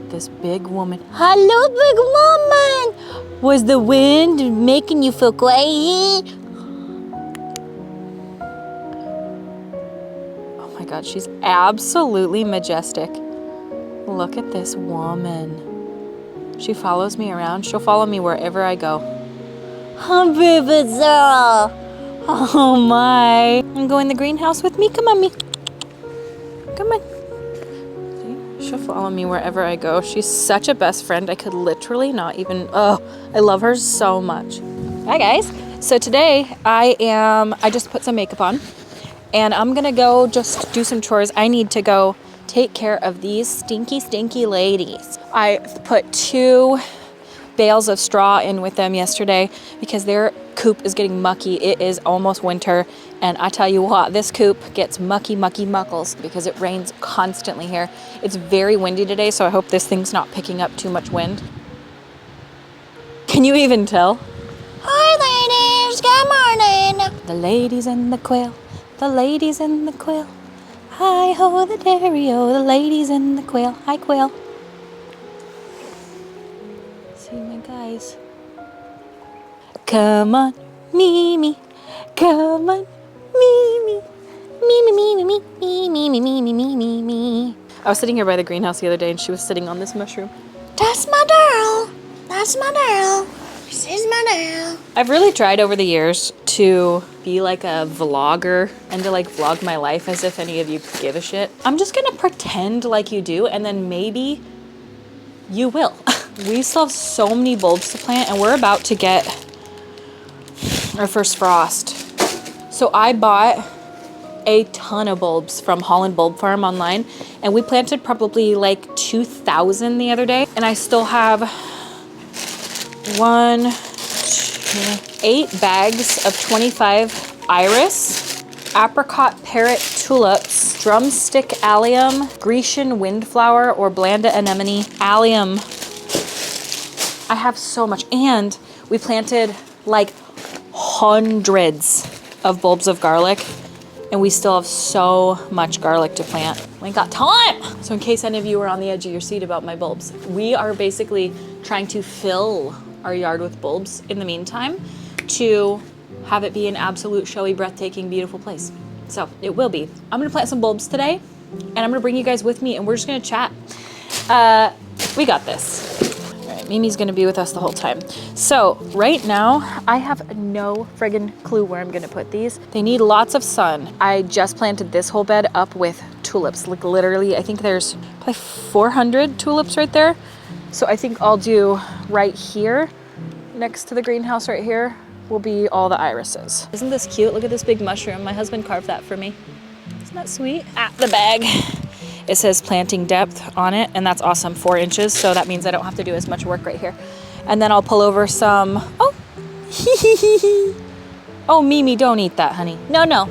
at this big woman. Hello, big woman. Was the wind making you feel quiet? Oh my God, she's absolutely majestic. Look at this woman. She follows me around. She'll follow me wherever I go. Oh my. And go in the greenhouse with me. Come on, me. Come on. See? She'll follow me wherever I go. She's such a best friend. I could literally not even, I love her so much. Hi guys. So today I just put some makeup on and I'm gonna go just do some chores. I need to go take care of these stinky ladies. I put 2 bales of straw in with them yesterday because their coop is getting mucky. It is almost winter, and I tell you what, this coop gets mucky muckles because it rains constantly here. It's very windy today, so I hope this thing's not picking up too much wind. Can you even tell? Hi ladies, good morning. The ladies in the quill, the ladies in the quill. Hi ho the dairy-o, the ladies in the quill. Hi quill. See my guys. Come on, Mimi. Come on, Mimi. Me. I was sitting here by the greenhouse the other day and she was sitting on this mushroom. That's my girl. That's my girl. This is my girl. I've really tried over the years to be like a vlogger and to like vlog my life as if any of you give a shit. I'm just gonna pretend like you do and then maybe you will. We still have so many bulbs to plant and we're about to get our first frost. So I bought a ton of bulbs from Holland Bulb Farm online and we planted probably like 2,000 the other day and I still have 8 bags of 25 iris, apricot parrot tulips, drumstick allium, Grecian windflower or Blanda anemone, allium. I have so much, and we planted like hundreds of bulbs of garlic and we still have so much garlic to plant. We ain't got time. So in case any of you are on the edge of your seat about my bulbs, we are basically trying to fill our yard with bulbs in the meantime to have it be an absolute showy, breathtaking, beautiful place. So it will be. I'm gonna plant some bulbs today and I'm gonna bring you guys with me and we're just gonna chat. We got this. All right, Mimi's gonna be with us the whole time. So right now, I have no friggin' clue where I'm gonna put these. They need lots of sun. I just planted this whole bed up with tulips. Like literally, I think there's probably 400 tulips right there. So I think I'll do right here, next to the greenhouse right here, will be all the irises. Isn't this cute? Look at this big mushroom. My husband carved that for me. Isn't that sweet? At the bag, it says planting depth on it, and that's awesome, 4 inches. So that means I don't have to do as much work right here. And then I'll pull over some, oh, Mimi, don't eat that, honey. No,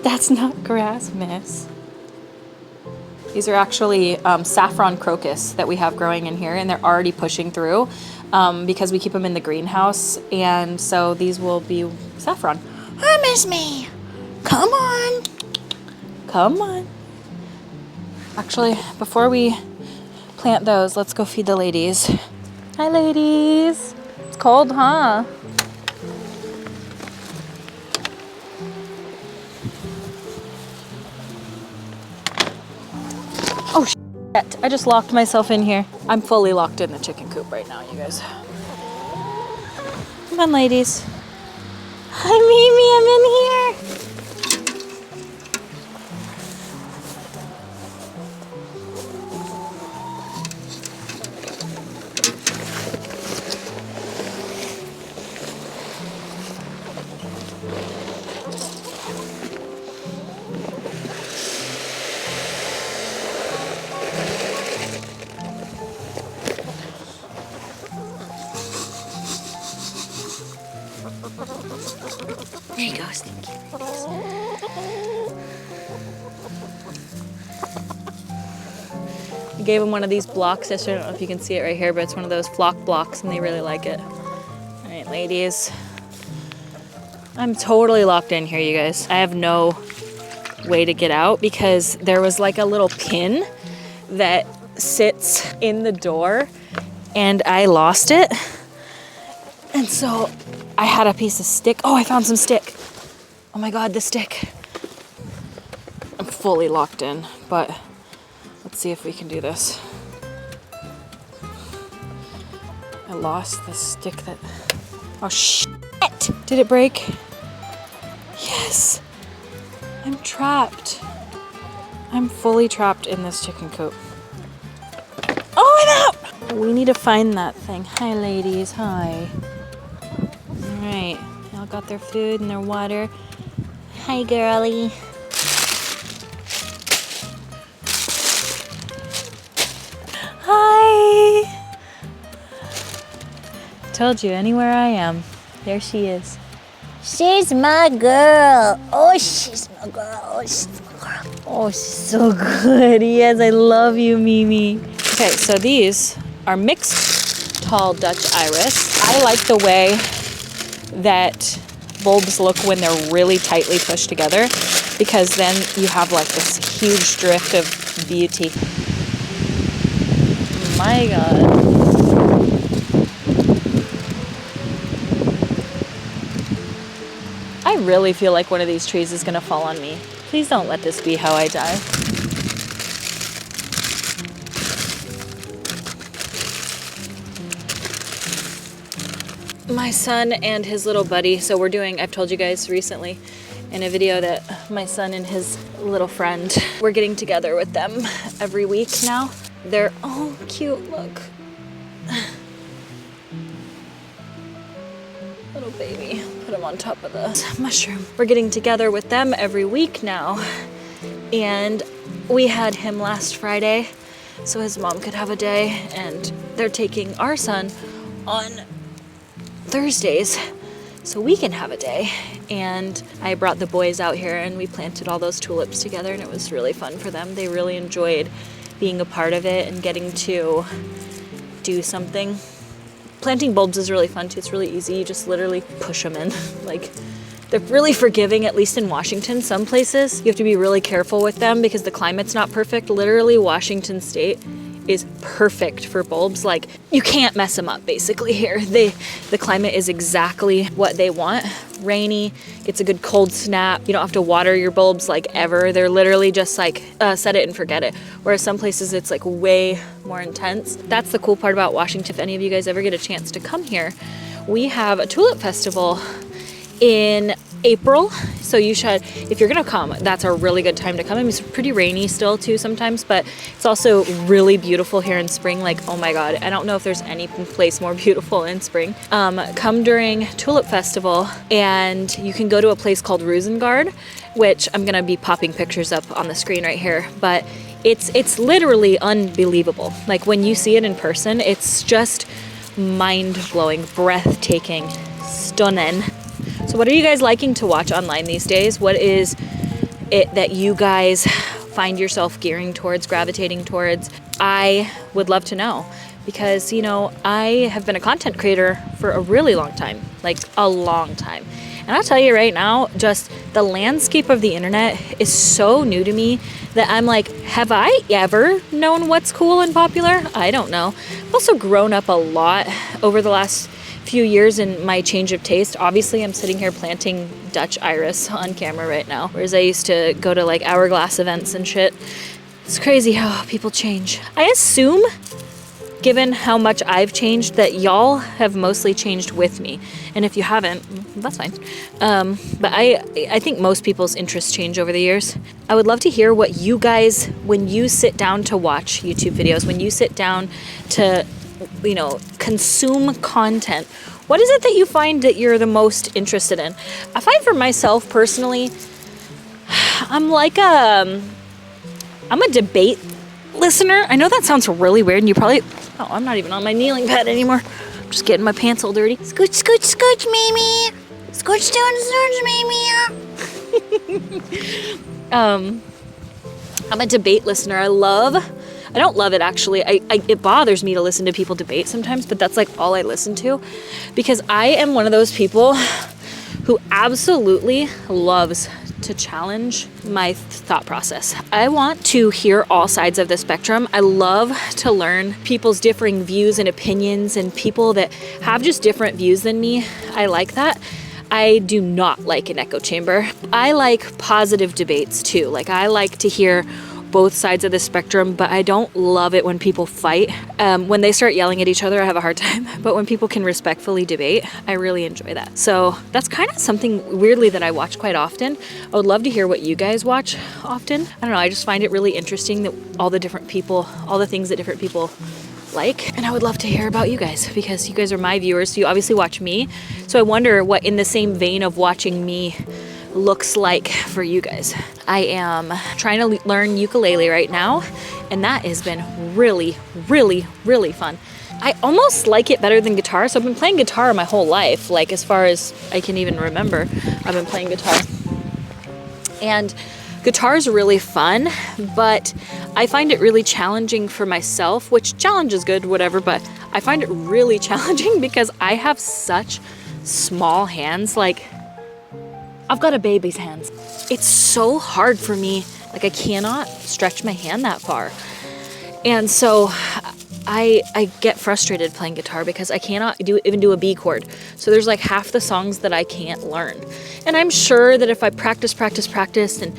that's not grass, miss. These are actually saffron crocus that we have growing in here, and they're already pushing through because we keep them in the greenhouse, and so these will be saffron. Hi, Miss Me. Come on. Come on. Actually, before we plant those, let's go feed the ladies. Hi, ladies. It's cold, huh? Oh, shit. I just locked myself in here. I'm fully locked in the chicken coop right now, you guys. Come on, ladies. Hi, Mimi, I'm in here. There you go, Stinky. I gave them one of these blocks yesterday. I don't know if you can see it right here, but it's one of those flock blocks and they really like it. All right, ladies. I'm totally locked in here, you guys. I have no way to get out because there was like a little pin that sits in the door and I lost it. And so I had a piece of stick. Oh, I found some stick. Oh my God, the stick. I'm fully locked in, but let's see if we can do this. I lost the stick that, oh shit. Did it break? Yes. I'm trapped. I'm fully trapped in this chicken coop. Oh, I'm out! We need to find that thing. Hi, ladies. Hi. All right. They all got their food and their water. Hi, girlie. Hi. Told you, anywhere I am, there she is. She's my girl. Oh, she's my girl. Oh, she's my girl. Oh, she's so good. Yes, I love you, Mimi. Okay, so these are mixed tall Dutch iris. I like the way that bulbs look when they're really tightly pushed together, because then you have like this huge drift of beauty. My God. I really feel like one of these trees is gonna fall on me. Please don't let this be how I die. My son and his little buddy, so we're doing, I've told you guys recently in a video that my son and his little friend, we're getting together with them every week now. They're, oh cute, look. Little baby, put him on top of the mushroom. We're getting together with them every week now. And we had him last Friday, so his mom could have a day, and they're taking our son on Thursdays, so we can have a day. And I brought the boys out here and we planted all those tulips together, and it was really fun for them. They really enjoyed being a part of it and getting to do something. Planting bulbs is really fun too. It's really easy. You just literally push them in. Like, they're really forgiving, at least in Washington. Some places you have to be really careful with them because the climate's not perfect. Literally, Washington State is perfect for bulbs. Like, you can't mess them up basically here. The climate is exactly what they want. Rainy, gets a good cold snap. You don't have to water your bulbs like ever. They're literally just like set it and forget it. Whereas some places it's like way more intense. That's the cool part about Washington. If any of you guys ever get a chance to come here, we have a tulip festival in April, so you should, if you're gonna come, that's a really good time to come. I mean, it's pretty rainy still too sometimes, but it's also really beautiful here in spring. Like, oh my God, I don't know if there's any place more beautiful in spring. Come during Tulip Festival, and you can go to a place called Rosengard, which I'm gonna be popping pictures up on the screen right here, but it's literally unbelievable. Like, when you see it in person, it's just mind-blowing, breathtaking, stunning. So what are you guys liking to watch online these days? What is it that you guys find yourself gearing towards, gravitating towards? I would love to know, because, you know, I have been a content creator for a really long time, like a long time. And I'll tell you right now, just the landscape of the internet is so new to me that I'm like, have I ever known what's cool and popular? I don't know. I've also grown up a lot over the last few years in my change of taste. Obviously, I'm sitting here planting Dutch iris on camera right now, whereas I used to go to like hourglass events and shit. It's crazy how people change. I assume, given how much I've changed, that y'all have mostly changed with me. And if you haven't, that's fine. But I think most people's interests change over the years. I would love to hear what you guys, when you sit down to watch YouTube videos, when you sit down to, you know, consume content, what is it that you find that you're the most interested in? I find for myself personally, I'm a debate listener. I know that sounds really weird, and you probably, oh, I'm not even on my kneeling pad anymore. I'm just getting my pants all dirty. Scooch, scooch, scooch, Mimi. Scooch down, scooch, Mimi. I'm a debate listener. I don't love it actually. It bothers me to listen to people debate sometimes, but that's like all I listen to, because I am one of those people who absolutely loves to challenge my thought process. I want to hear all sides of the spectrum. I love to learn people's differing views and opinions and people that have just different views than me. I like that. I do not like an echo chamber. I like positive debates too. Like, I like to hear both sides of the spectrum, but I don't love it when people fight. When they start yelling at each other, I have a hard time. But when people can respectfully debate, I really enjoy that. So that's kind of something weirdly that I watch quite often. I would love to hear what you guys watch often. I don't know, I just find it really interesting that all the different people, all the things that different people like, and I would love to hear about you guys because you guys are my viewers. So you obviously watch me. So I wonder what in the same vein of watching me looks like for you guys. I am trying to learn ukulele right now, and that has been really, really, really fun. I almost like it better than guitar. So I've been playing guitar my whole life, like as far as I can even remember, I've been playing guitar. And guitar is really fun, but I find it really challenging for myself, which challenge is good, whatever, but I find it really challenging because I have such small hands. Like, I've got a baby's hands. It's so hard for me. Like, I cannot stretch my hand that far. And so I get frustrated playing guitar because I cannot even do a B chord. So there's like half the songs that I can't learn. And I'm sure that if I practiced and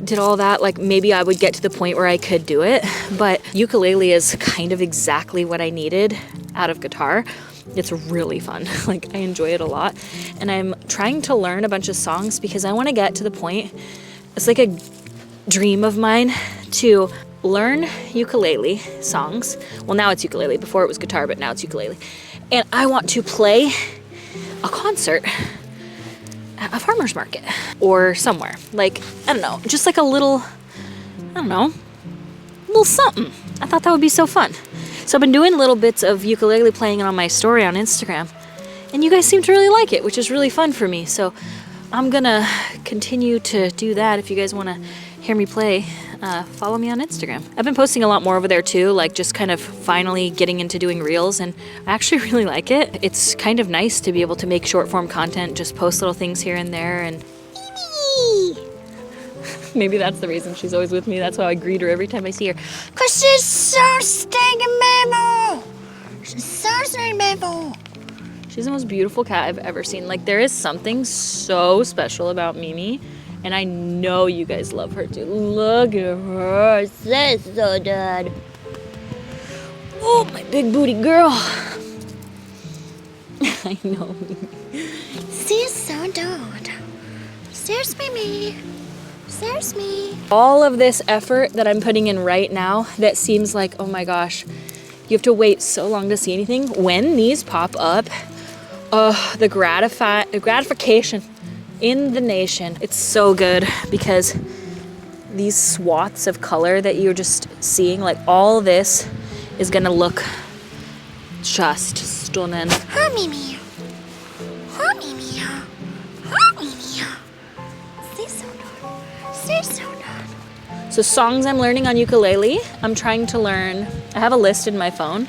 did all that, like maybe I would get to the point where I could do it. But ukulele is kind of exactly what I needed out of guitar. It's really fun. Like, I enjoy it a lot. And I'm trying to learn a bunch of songs because I want to get to the point, it's like a dream of mine to learn ukulele songs. Well, now it's ukulele. Before it was guitar, but now it's ukulele. And I want to play a concert at a farmer's market or somewhere. Like, I don't know, just like a little, I don't know, little something. I thought that would be so fun. So I've been doing little bits of ukulele playing on my story on Instagram, and you guys seem to really like it, which is really fun for me. So I'm gonna continue to do that. If you guys wanna hear me play, follow me on Instagram. I've been posting a lot more over there too, like just kind of finally getting into doing reels, and I actually really like it. It's kind of nice to be able to make short form content, just post little things here and there, and maybe that's the reason she's always with me. That's how I greet her every time I see her. Cause she's so stinking mammal. She's so stinking mammal. She's the most beautiful cat I've ever seen. Like, there is something so special about Mimi, and I know you guys love her too. Look at her. She's so good. Oh, my big booty girl. I know. She's so good. There's Mimi. There's me. All of this effort that I'm putting in right now that seems like, oh my gosh, you have to wait so long to see anything. When these pop up, the gratification in the nation. It's so good because these swaths of color that you're just seeing, like all this is gonna look just stunning. Hi, Mimi. Hi, Mimi. Hi, Mimi. She's so good. She's so good. So songs I'm learning on ukulele, I'm trying to learn, I have a list in my phone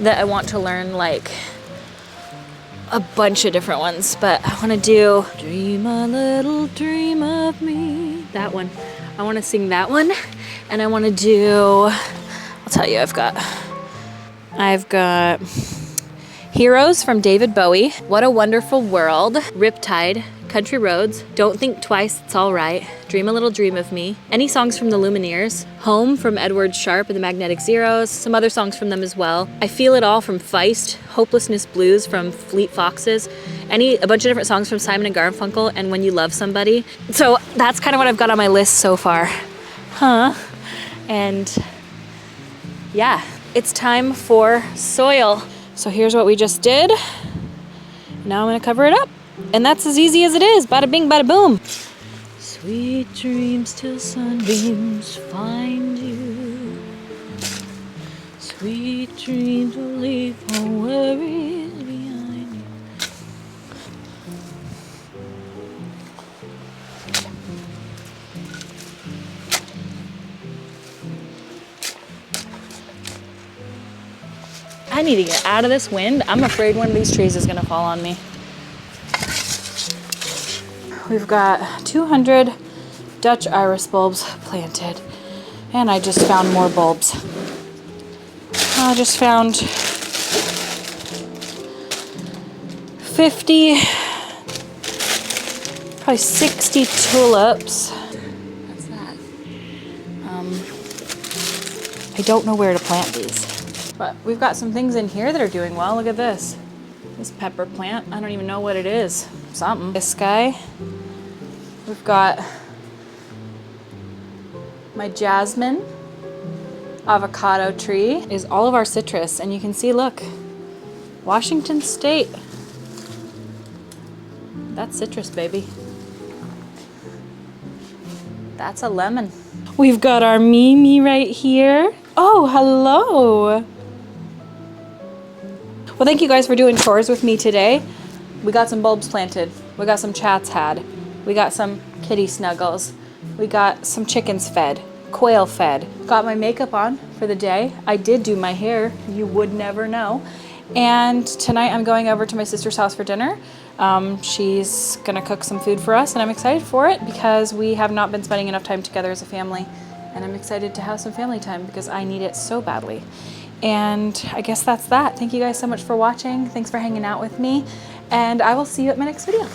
that I want to learn, like a bunch of different ones, but I want to do Dream a Little Dream of Me, that one. I want to sing that one, and I want to do, I'll tell you, I've got Heroes from David Bowie, What a Wonderful World, Riptide, Country Roads, Don't Think Twice, It's All Right, Dream a Little Dream of Me, any songs from the Lumineers, Home from Edward Sharpe and the Magnetic Zeros, some other songs from them as well. I Feel It All from Feist, Hopelessness Blues from Fleet Foxes, a bunch of different songs from Simon and Garfunkel, and When You Love Somebody. So that's kind of what I've got on my list so far. And yeah, it's time for soil. So here's what we just did. Now I'm gonna cover it up. And that's as easy as it is. Bada bing, bada boom. Sweet dreams till sunbeams find you. Sweet dreams will leave all worries behind you. I need to get out of this wind. I'm afraid one of these trees is gonna fall on me. We've got 200 Dutch iris bulbs planted. And I just found more bulbs. I just found 50, probably 60 tulips. What's that? I don't know where to plant these. But we've got some things in here that are doing well. Look at this. This pepper plant. I don't even know what it is. Something. This guy. We've got my jasmine. Avocado tree is all of our citrus. And you can see, look, Washington State. That's citrus, baby. That's a lemon. We've got our Mimi right here. Oh, hello. Well, thank you guys for doing chores with me today. We got some bulbs planted. We got some chats had. We got some kitty snuggles. We got some chickens fed, quail fed. Got my makeup on for the day. I did do my hair. You would never know. And tonight I'm going over to my sister's house for dinner. She's gonna cook some food for us and I'm excited for it because we have not been spending enough time together as a family. And I'm excited to have some family time because I need it so badly. And I guess that's that. Thank you guys so much for watching. Thanks for hanging out with me. And I will see you at my next video.